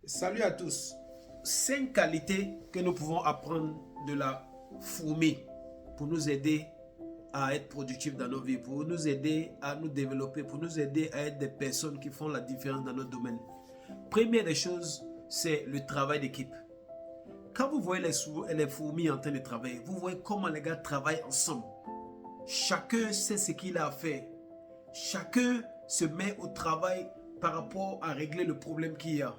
Salut à tous. 5 qualités que nous pouvons apprendre de la fourmi pour nous aider à être productifs dans nos vies, pour nous aider à nous développer, pour nous aider à être des personnes qui font la différence dans notre domaine. Première des choses, c'est le travail d'équipe. Quand vous voyez les fourmis en train de travailler, vous voyez comment les gars travaillent ensemble. Chacun sait ce qu'il a à faire. Chacun se met au travail par rapport à régler le problème qu'il y a.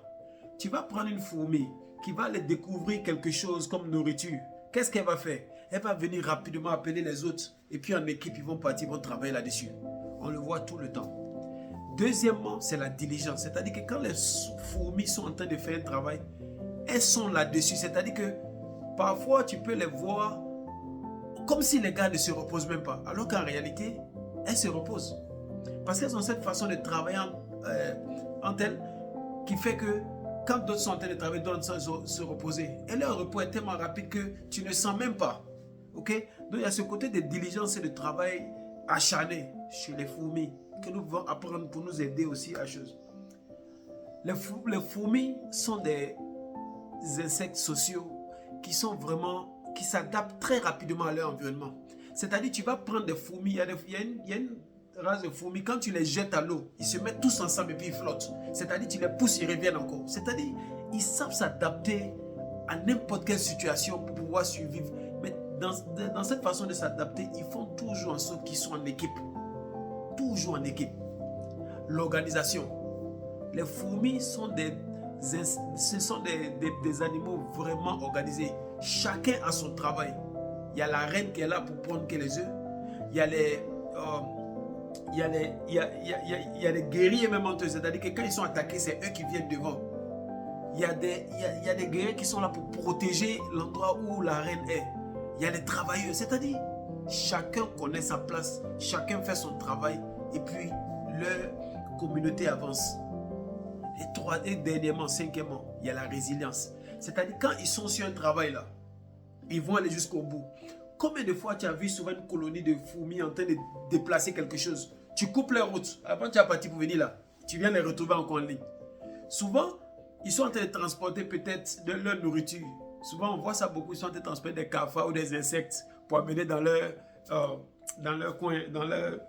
Tu vas prendre une fourmi qui va aller découvrir quelque chose comme nourriture. Qu'est-ce qu'elle va faire? Elle va venir rapidement appeler les autres et puis en équipe, ils vont partir, ils vont travailler là-dessus. On le voit tout le temps. Deuxièmement, c'est la diligence. C'est-à-dire que quand les fourmis sont en train de faire un travail, elles sont là-dessus. C'est-à-dire que parfois, tu peux les voir comme si les gars ne se reposent même pas. Alors qu'en réalité, elles se reposent. Parce qu'elles ont cette façon de travailler entre elles qui fait que quand d'autres sont en train de travailler, d'autres sont se reposer. Et leur repos est tellement rapide que tu ne sens même pas. Ok? Donc il y a ce côté de diligence et de travail acharné chez les fourmis que nous devons apprendre pour nous aider aussi à chose. Les fourmis sont des insectes sociaux qui s'adaptent très rapidement à leur environnement. C'est-à-dire tu vas prendre des fourmis, il y a une race de fourmis, quand tu les jettes à l'eau, ils se mettent tous ensemble et puis ils flottent. C'est-à-dire tu les pousses, ils reviennent encore. C'est-à-dire ils savent s'adapter à n'importe quelle situation pour pouvoir survivre. Mais dans cette façon de s'adapter, ils font toujours en sorte qu'ils soient en équipe. Toujours en équipe. L'organisation. Les fourmis sont des animaux vraiment organisés. Chacun a son travail. Il y a la reine qui est là pour prendre les œufs. Il y a les guerriers même entre eux. C'est-à-dire que quand ils sont attaqués, c'est eux qui viennent devant. Il y a des guerriers qui sont là pour protéger l'endroit où la reine est. Il y a les travailleurs. C'est-à-dire chacun connaît sa place. Chacun fait son travail. Et puis leur communauté avance. Et dernièrement, cinquièmement, il y a la résilience. C'est-à-dire quand ils sont sur un travail là, ils vont aller jusqu'au bout. Combien de fois tu as vu souvent une colonie de fourmis en train de déplacer quelque chose? Tu coupes leur route. Avant tu es parti pour venir là. Tu viens les retrouver encore en ligne. Souvent, ils sont en train de transporter peut-être de leur nourriture. Souvent, on voit ça beaucoup. Ils sont en train de transporter des cafards ou des insectes pour amener dans leur coin, dans leur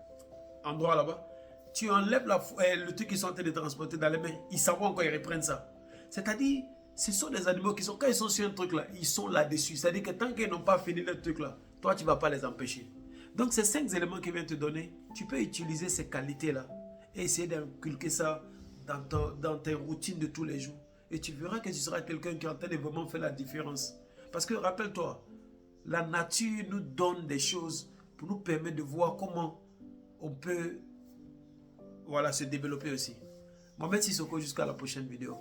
endroit là-bas. Tu enlèves le truc qu'ils sont en train de transporter dans les mains. Ils savent encore, ils reprennent ça. C'est-à-dire, ce sont des animaux qui sont, quand ils sont sur un truc là, ils sont là-dessus. C'est-à-dire que tant qu'ils n'ont pas fini le truc là, toi, tu ne vas pas les empêcher. Donc, ces 5 éléments qu'ils viennent te donner, tu peux utiliser ces qualités-là et essayer d'inculquer ça dans tes routines de tous les jours. Et tu verras que tu seras quelqu'un qui est en train de vraiment faire la différence. Parce que, rappelle-toi, la nature nous donne des choses pour nous permettre de voir comment on peut se développer aussi. Mohamed Sissoko, jusqu'à la prochaine vidéo.